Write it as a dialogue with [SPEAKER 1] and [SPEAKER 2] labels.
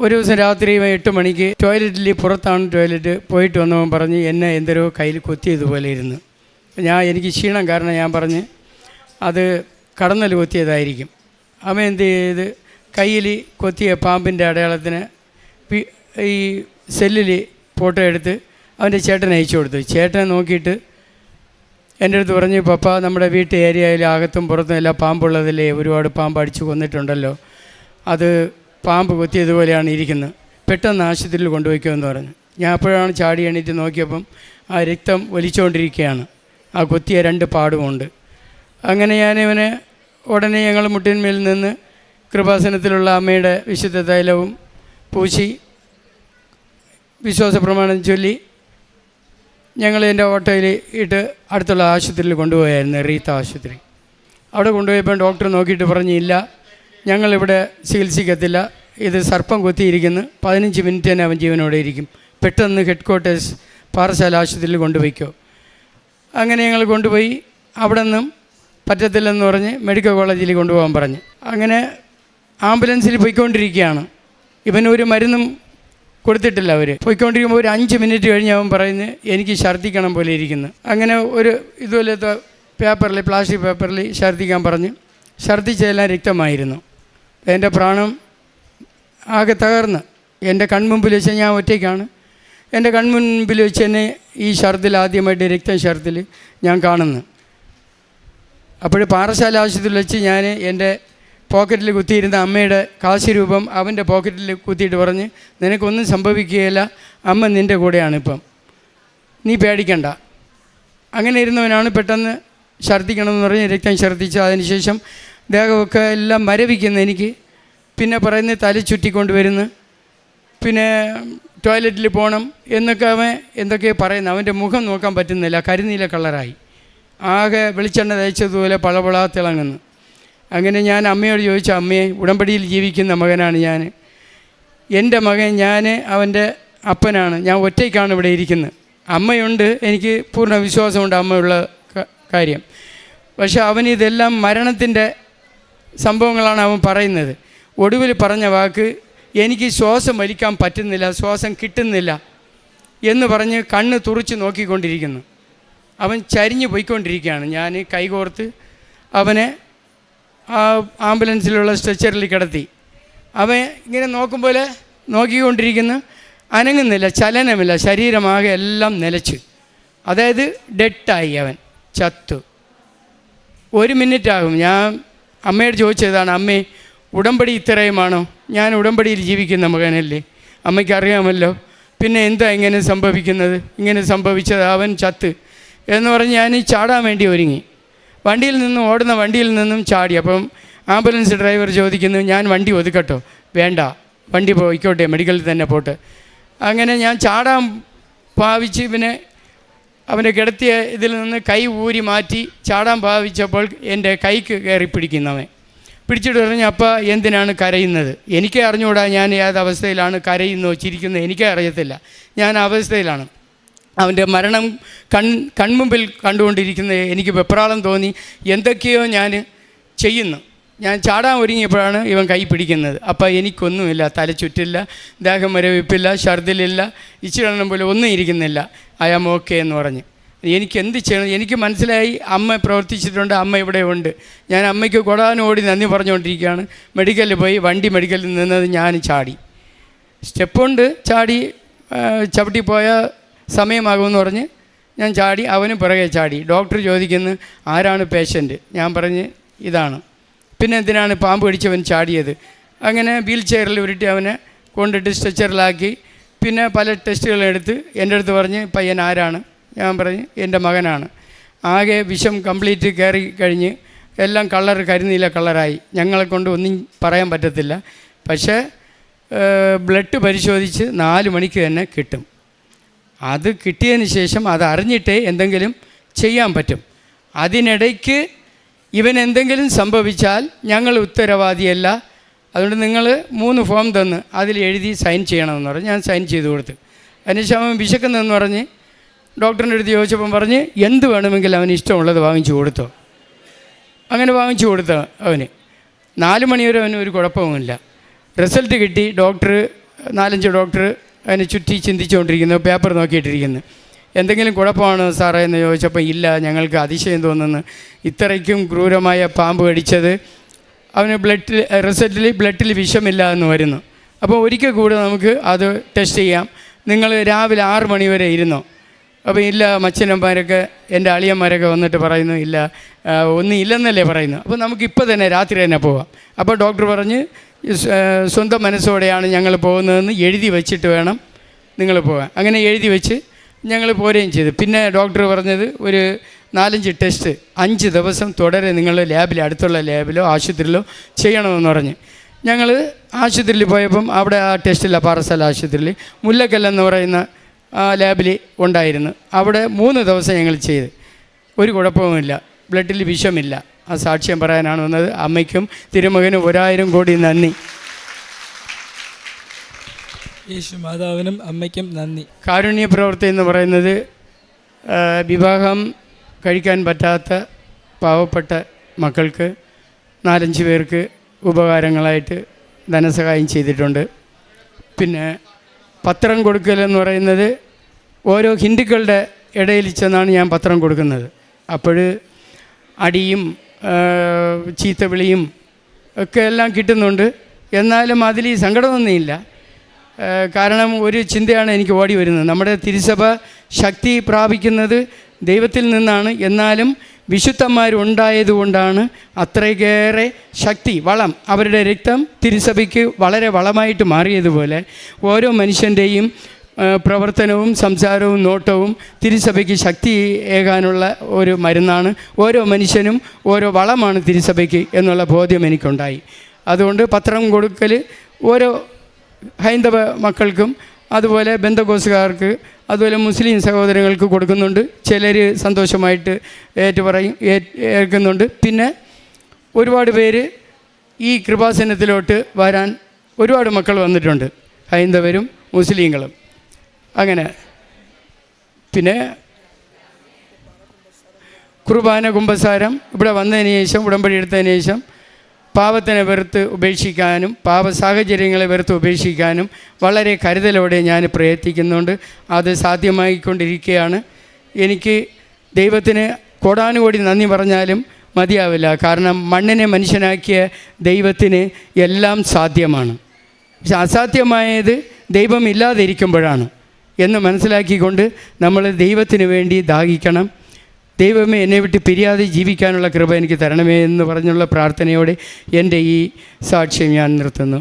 [SPEAKER 1] ഒരു ദിവസം രാത്രി 8 മണിക്ക് ടോയ്ലറ്റിൽ, പുറത്താണ് ടോയ്ലറ്റ്, പോയിട്ട് വന്നവൻ പറഞ്ഞ് എന്നെ എന്തോ കയ്യിൽ കൊത്തിയതുപോലെ ഇരുന്ന്. എനിക്ക് ക്ഷീണം കാരണം ഞാൻ പറഞ്ഞ് അത് കടന്നൽ കൊത്തിയതായിരിക്കും. അവൻ എന്ത് ചെയ്ത് കയ്യിൽ കൊത്തിയ പാമ്പിൻ്റെ അടയാളത്തിന് ഈ സെല്ലിൽ ഫോട്ടോ എടുത്ത് അവൻ്റെ ചേട്ടൻ അയച്ചു കൊടുത്തു. ചേട്ടനെ നോക്കിയിട്ട് എൻ്റെ അടുത്ത് പറഞ്ഞ്, പപ്പ നമ്മുടെ വീട്ട് ഏരിയയിൽ അകത്തും പുറത്തും എല്ലാം പാമ്പുള്ളതല്ലേ, ഒരുപാട് പാമ്പ് അടിച്ച് കൊന്നിട്ടുണ്ടല്ലോ, അത് പാമ്പ് കൊത്തിയതുപോലെയാണ് ഇരിക്കുന്നത്, പെട്ടെന്ന് ആശുപത്രിയിൽ കൊണ്ടുപോയിക്കുമെന്ന് പറഞ്ഞു. ഞാൻ അപ്പോഴാണ് ചാടി എണീറ്റ് നോക്കിയപ്പം ആ രക്തം ഒലിച്ചുകൊണ്ടിരിക്കുകയാണ്, ആ കൊത്തിയ 2 പാടുമുണ്ട്. അങ്ങനെ ഞാനിവനെ ഉടനെ ഞങ്ങൾ മുട്ടിന്മേൽ നിന്ന് കൃപാസനത്തിലുള്ള അമ്മയുടെ വിശുദ്ധ തൈലവും പൂശി വിശ്വാസ പ്രമാണം ചൊല്ലി ഞങ്ങൾ എൻ്റെ ഓട്ടോയിൽ ഇട്ട് അടുത്തുള്ള ആശുപത്രിയിൽ കൊണ്ടുപോയായിരുന്നു, റീത്ത ആശുപത്രി. അവിടെ കൊണ്ടുപോയപ്പോൾ ഡോക്ടർ നോക്കിയിട്ട് പറഞ്ഞില്ല, ഞങ്ങളിവിടെ ചികിത്സിക്കത്തില്ല, ഇത് സർപ്പം കൊത്തിയിരിക്കുന്നു, 15 മിനിറ്റ് തന്നെ അവൻ ജീവനോടെ ഇരിക്കും, പെട്ടെന്ന് ഹെഡ് ക്വാർട്ടേഴ്സ് പാറശാല ആശുപത്രിയിൽ കൊണ്ടുപോയിക്കോ. അങ്ങനെ ഞങ്ങൾ കൊണ്ടുപോയി. അവിടെ നിന്നും പറ്റത്തില്ലെന്ന് പറഞ്ഞ് മെഡിക്കൽ കോളേജിൽ കൊണ്ടുപോകാൻ പറഞ്ഞ്. അങ്ങനെ ആംബുലൻസിൽ പോയിക്കൊണ്ടിരിക്കുകയാണ്. ഇവനൊരു മരുന്നും കൊടുത്തിട്ടില്ല. അവർ പോയിക്കൊണ്ടിരിക്കുമ്പോൾ ഒരു 5 മിനിറ്റ് കഴിഞ്ഞ് അവൻ പറയുന്നത് എനിക്ക് ഛർദ്ദിക്കണം പോലെ ഇരിക്കുന്നു. അങ്ങനെ ഒരു ഇതുപോലത്തെ പേപ്പറിൽ, പ്ലാസ്റ്റിക് പേപ്പറിൽ ഛർദ്ദിക്കാൻ പറഞ്ഞ് ഛർദ്ദിച്ചതെല്ലാം രക്തമായിരുന്നു. എൻ്റെ പ്രാണം ആകെ തകർന്ന് എൻ്റെ കൺമുമ്പിൽ വെച്ച്, ഞാൻ ഒറ്റയ്ക്കാണ്, എൻ്റെ കൺമുൻപിൽ വെച്ച് തന്നെ ഈ ഛർദ്ദിൽ ആദ്യമായിട്ട് രക്തഛർദ്ദിൽ ഞാൻ കാണുന്നു. അപ്പോൾ പാറശാല ആശുപത്രിയിൽ വെച്ച് ഞാൻ എൻ്റെ പോക്കറ്റിൽ കുത്തിയിരുന്ന അമ്മയുടെ കാശ് രൂപം അവൻ്റെ പോക്കറ്റിൽ കുത്തിയിട്ട് പറഞ്ഞ്, നിനക്കൊന്നും സംഭവിക്കുകയില്ല, അമ്മ നിൻ്റെ കൂടെയാണിപ്പം, നീ പേടിക്കണ്ട. അങ്ങനെ ഇരുന്നവനാണ് പെട്ടെന്ന് ഛർദ്ദിക്കണമെന്ന് പറഞ്ഞ് രക്തം ഛർദ്ദിച്ച് അതിനുശേഷം ദേഹമൊക്കെ എല്ലാം മരവിക്കുന്നു. എനിക്ക് പിന്നെ പറയുന്നത് തല ചുറ്റിക്കൊണ്ട് വരുന്നു, പിന്നെ ടോയ്ലറ്റിൽ പോകണം എന്നൊക്കെ അവൻ എന്തൊക്കെയോ പറയുന്നു. അവൻ്റെ മുഖം നോക്കാൻ പറ്റുന്നില്ല, കരിനീല കളറായി, ആകെ വെളിച്ചെണ്ണ തേച്ചതുപോലെ പളപള തിളങ്ങുന്നു. അങ്ങനെ ഞാൻ അമ്മയോട് ചോദിച്ചു, അമ്മയെ, ഉടമ്പടിയിൽ ജീവിക്കുന്ന മകനാണ് ഞാൻ, എൻ്റെ മകൻ, ഞാൻ അവൻ്റെ അപ്പനാണ്, ഞാൻ ഒറ്റയ്ക്കാണ് ഇവിടെ ഇരിക്കുന്നത്, അമ്മയുണ്ട്, എനിക്ക് പൂർണ്ണ വിശ്വാസമുണ്ട് അമ്മയുള്ള കാര്യം, പക്ഷെ അവനിതെല്ലാം മരണത്തിൻ്റെ സംഭവങ്ങളാണ് അവൻ പറയുന്നത്. ഒടുവിൽ പറഞ്ഞ വാക്ക്, എനിക്ക് ശ്വാസം വലിക്കാൻ പറ്റുന്നില്ല, ശ്വാസം കിട്ടുന്നില്ല എന്ന് പറഞ്ഞ് കണ്ണ് തുറിച്ച് നോക്കിക്കൊണ്ടിരിക്കുന്നു. അവൻ ചരിഞ്ഞ് പോയിക്കൊണ്ടിരിക്കുകയാണ്. ഞാൻ കൈകോർത്ത് അവനെ ആ ആംബുലൻസിലുള്ള സ്ട്രെച്ചറിൽ കിടത്തി. അവൻ ഇങ്ങനെ നോക്കുമ്പോൾ നോക്കിക്കൊണ്ടിരിക്കുന്നു, അനങ്ങുന്നില്ല, ചലനമില്ല, ശരീരമാകെ എല്ലാം നിലച്ച്, അതായത് ഡെഡായി, അവൻ ചത്തു. 1 മിനിറ്റ് ആകും. ഞാൻ അമ്മയോട് ചോദിച്ചതാണ്, അമ്മേ, ഉടമ്പടി ഇത്രയുമാണോ? ഞാൻ ഉടമ്പടിയിൽ ജീവിക്കുന്ന മകനല്ലേ, അമ്മയ്ക്ക് അറിയാമല്ലോ, പിന്നെ എന്താ ഇങ്ങനെ സംഭവിക്കുന്നത്? ഇങ്ങനെ സംഭവിച്ചത്, അവൻ ചത്ത് എന്ന് പറഞ്ഞ് ഞാൻ ചാടാൻ വേണ്ടി ഒരുങ്ങി. ഓടുന്ന വണ്ടിയിൽ നിന്നും ചാടി. അപ്പം ആംബുലൻസ് ഡ്രൈവർ ചോദിക്കുന്നു, ഞാൻ വണ്ടി ഒതുക്കട്ടോ? വേണ്ട, വണ്ടി പോയിക്കോട്ടെ, മെഡിക്കലിൽ തന്നെ പോട്ടെ. അങ്ങനെ ഞാൻ ചാടാൻ ഭാവിച്ച് പിന്നെ അവനെ കിടത്തിയ ഇതിൽ നിന്ന് കൈ ഊരി മാറ്റി ചാടാൻ ഭാവിച്ചപ്പോൾ എൻ്റെ കൈക്ക് കയറി പിടിക്കുന്നവൻ. പിടിച്ചിട്ട് പറഞ്ഞു, അപ്പ എന്തിനാണ് കരയുന്നത്? എനിക്കേ അറിഞ്ഞുകൂടാ ഞാൻ ഏതവസ്ഥയിലാണ് കരയുന്നോ ചിരിക്കുന്നോ, എനിക്കേ അറിയത്തില്ല, ഞാൻ അവസ്ഥയിലാണ്. അവൻ്റെ മരണം കൺമുമ്പിൽ കണ്ടുകൊണ്ടിരിക്കുന്നത് എനിക്ക് വെപ്രാളം തോന്നി, എന്തൊക്കെയോ ഞാൻ ചെയ്യുന്നു. ഞാൻ ചാടാൻ ഒരുങ്ങിയപ്പോഴാണ് ഇവൻ കൈ പിടിക്കുന്നത്. അപ്പോൾ എനിക്കൊന്നുമില്ല, തല ചുറ്റില്ല, ദേഹം മരവിപ്പില്ല, ഛർദിലില്ല, ഇച്ചിരെണ്ണം പോലെ ഒന്നും ഇരിക്കുന്നില്ല. ഐ ആം ഓക്കെ എന്ന് പറഞ്ഞ്. എനിക്ക് എന്ത് ചെയ്യണം? എനിക്ക് മനസ്സിലായി അമ്മ പ്രവർത്തിച്ചിട്ടുണ്ട്, അമ്മ ഇവിടെ ഉണ്ട്. ഞാൻ അമ്മയ്ക്ക് കൊടാനോടി നന്ദി പറഞ്ഞുകൊണ്ടിരിക്കുകയാണ്. മെഡിക്കലിൽ പോയി, മെഡിക്കലിൽ നിന്നത് ഞാൻ ചാടി, സ്റ്റെപ്പുണ്ട്, ചാടി ചവിട്ടിപ്പോയ സമയമാകുമെന്ന് പറഞ്ഞ് ഞാൻ ചാടി, അവനും പിറകെ ചാടി. ഡോക്ടർ ചോദിക്കുന്നു, ആരാണ് പേഷ്യൻ്റ്? ഞാൻ പറഞ്ഞ് ഇതാണ്. പിന്നെ എന്തിനാണ് പാമ്പ് കടിച്ചവൻ ചാടിയത്? അങ്ങനെ വീൽ ചെയറിൽ ഉരുട്ടി അവനെ കൊണ്ടിട്ട് സ്ട്രെച്ചറിലാക്കി. പിന്നെ പല ടെസ്റ്റുകളെടുത്ത് എൻ്റെ അടുത്ത് പറഞ്ഞ്, പയ്യൻ ആരാണ്? ഞാൻ പറഞ്ഞ് എൻ്റെ മകനാണ്. ആകെ വിഷം കംപ്ലീറ്റ് കയറി കഴിഞ്ഞ് എല്ലാം കരിനീല കളറായി. ഞങ്ങളെ കൊണ്ട് ഒന്നും പറയാൻ പറ്റത്തില്ല. പക്ഷേ ബ്ലഡ് പരിശോധിച്ച് 4 മണിക്ക് തന്നെ കിട്ടും. അത് കിട്ടിയതിന് ശേഷം അത് അറിഞ്ഞിട്ടേ എന്തെങ്കിലും ചെയ്യാൻ പറ്റും. അതിനിടയ്ക്ക് ഇവൻ എന്തെങ്കിലും സംഭവിച്ചാൽ ഞങ്ങൾ ഉത്തരവാദിയല്ല. അതുകൊണ്ട് നിങ്ങൾ 3 ഫോം തന്ന് അതിൽ എഴുതി സൈൻ ചെയ്യണമെന്ന് പറഞ്ഞ് ഞാൻ സൈൻ ചെയ്ത് കൊടുത്തു. അതിനുശേഷം അവൻ വിശക്കുന്നതെന്ന് പറഞ്ഞ് ഡോക്ടറിൻ്റെ അടുത്ത് ചോദിച്ചപ്പം പറഞ്ഞ് എന്ത് വേണമെങ്കിലും അവന് ഇഷ്ടമുള്ളത് വാങ്ങിച്ചു കൊടുത്തോ. അങ്ങനെ വാങ്ങിച്ചു കൊടുത്ത അവന് 4 മണി വരെ അവന് ഒരു കുഴപ്പവുമില്ല. റിസൾട്ട് കിട്ടി. ഡോക്ടർ 4-5 ഡോക്ടർ അതിനെ ചുറ്റി ചിന്തിച്ചുകൊണ്ടിരിക്കുന്നു, പേപ്പർ നോക്കിയിട്ടിരിക്കുന്നു. എന്തെങ്കിലും കുഴപ്പമാണോ സാറേ എന്ന് ചോദിച്ചപ്പോൾ ഇല്ല, ഞങ്ങൾക്ക് അതിശയം തോന്നുന്നു, ഇത്രയ്ക്കും ക്രൂരമായ പാമ്പ് കടിച്ചത്. അവന് ബ്ലഡിൽ വിഷമില്ല എന്ന് വരുന്നു. അപ്പോൾ ഒരിക്കൽ കൂടെ നമുക്ക് അത് ടെസ്റ്റ് ചെയ്യാം, നിങ്ങൾ രാവിലെ 6 മണി വരെ ഇരുന്നോ? അപ്പോൾ ഇല്ല, മച്ചനന്മാരൊക്കെ എൻ്റെ അളിയന്മാരൊക്കെ വന്നിട്ട് പറയുന്നു ഇല്ല, ഒന്നും ഇല്ലെന്നല്ലേ പറയുന്നു. അപ്പോൾ നമുക്കിപ്പോൾ തന്നെ രാത്രി തന്നെ പോവാം. അപ്പോൾ ഡോക്ടർ പറഞ്ഞ് സ്വന്തം മനസ്സോടെയാണ് ഞങ്ങൾ പോകുന്നതെന്ന് എഴുതി വെച്ചിട്ട് വേണം നിങ്ങൾ പോകാൻ. അങ്ങനെ എഴുതി വെച്ച് ഞങ്ങൾ പോരുകയും ചെയ്തു. പിന്നെ ഡോക്ടർ പറഞ്ഞത് ഒരു 4-5 ടെസ്റ്റ് 5 ദിവസം തുടരെ നിങ്ങൾ ലാബിൽ, അടുത്തുള്ള ലാബിലോ ആശുപത്രിയിലോ ചെയ്യണമെന്ന് പറഞ്ഞ് ഞങ്ങൾ ആശുപത്രിയിൽ പോയപ്പം അവിടെ ആ ടെസ്റ്റില്ല, പാറശാല ആശുപത്രിയിൽ മുല്ലക്കല്ലെന്ന് പറയുന്ന ലാബിൽ ഉണ്ടായിരുന്നു. അവിടെ 3 ദിവസം ഞങ്ങൾ ചെയ്ത്, ഒരു കുഴപ്പവുമില്ല, ബ്ലഡിൽ വിഷമില്ല. ആ സാക്ഷ്യം പറയാനാണ് വന്നത്. അമ്മയ്ക്കും തിരുമകനും 1000 കോടി നന്ദി.
[SPEAKER 2] യേശു മാതാവിനും അമ്മയ്ക്കും നന്ദി.
[SPEAKER 1] കാരുണ്യ പ്രവൃത്തി എന്ന് പറയുന്നത് വിവാഹം കഴിക്കാൻ പറ്റാത്ത പാവപ്പെട്ട മക്കൾക്ക് 4-5 പേർക്ക് ഉപകാരങ്ങളായിട്ട് ധനസഹായം ചെയ്തിട്ടുണ്ട്. പിന്നെ പത്രം കൊടുക്കലെന്ന് പറയുന്നത് ഓരോ ഹിന്ദുക്കളുടെ ഇടയിൽ ചെന്നാണ് ഞാൻ പത്രം കൊടുക്കുന്നത്. അപ്പോൾ അടിയും ചീത്തവിളിയും ഒക്കെ എല്ലാം കിട്ടുന്നുണ്ട്. എന്നാലും അതിൽ ഈ സങ്കടമൊന്നുമില്ല. കാരണം ഒരു ചിന്തയാണ് എനിക്ക് ഓടി വരുന്നത്, നമ്മുടെ തിരുസഭ ശക്തി പ്രാപിക്കുന്നത് ദൈവത്തിൽ നിന്നാണ്. എന്നാലും വിശുദ്ധന്മാരുണ്ടായതുകൊണ്ടാണ് അത്രയ്ക്കേറെ ശക്തി, വളം, അവരുടെ രക്തം തിരുസഭയ്ക്ക് വളരെ വളമായിട്ട് മാറിയതുപോലെ ഓരോ മനുഷ്യൻ്റെയും പ്രവർത്തനവും സംസാരവും നോട്ടവും തിരുസഭയ്ക്ക് ശക്തി ഏകാനുള്ള ഒരു മരുന്നാണ്. ഓരോ മനുഷ്യനും ഓരോ വളമാണ് തിരുസഭയ്ക്ക് എന്നുള്ള ബോധ്യം എനിക്കുണ്ടായി. അതുകൊണ്ട് പത്രം കൊടുക്കൽ ഓരോ ഹൈന്ദവ മക്കൾക്കും അതുപോലെ ബന്ധകോസുകാർക്ക് അതുപോലെ മുസ്ലിം സഹോദരങ്ങൾക്ക് കൊടുക്കുന്നുണ്ട്. ചിലർ സന്തോഷമായിട്ട് ഏൽക്കുന്നുണ്ട്. പിന്നെ ഒരുപാട് പേര് ഈ കൃപാസനത്തിലോട്ട് വരാൻ ഒരുപാട് മക്കൾ വന്നിട്ടുണ്ട്, ഹൈന്ദവരും മുസ്ലിങ്ങളും. അങ്ങനെ പിന്നെ കുർബാന കുമ്പസാരം ഇവിടെ വന്നതിന് ശേഷം, ഉടമ്പടി എടുത്തതിന് ശേഷം പാപത്തിനെ വെറുത്ത് ഉപേക്ഷിക്കാനും പാപ സാഹചര്യങ്ങളെ വെറുത്ത് ഉപേക്ഷിക്കാനും വളരെ കരുതലോടെ ഞാൻ പ്രയത്നിക്കുന്നുണ്ട്. അത് സാധ്യമായിക്കൊണ്ടിരിക്കുകയാണ്. എനിക്ക് ദൈവത്തിന് കോടാനുകോടി നന്ദി പറഞ്ഞാലും മതിയാവില്ല. കാരണം മണ്ണിനെ മനുഷ്യനാക്കിയ ദൈവത്തിന് എല്ലാം സാധ്യമാണ്. പക്ഷെ അസാധ്യമായത് ദൈവമില്ലാതിരിക്കുമ്പോഴാണ് എന്ന് മനസ്സിലാക്കിക്കൊണ്ട് നമ്മൾ ദൈവത്തിന് വേണ്ടി ദാഹിക്കണം. ദൈവമേ, എന്നെ വിട്ട് പിരിയാതെ ജീവിക്കാനുള്ള കൃപ എനിക്ക് തരണമേ എന്ന് പറഞ്ഞുള്ള പ്രാർത്ഥനയോടെ എൻ്റെ ഈ സാക്ഷ്യം ഞാൻ നിർത്തുന്നു.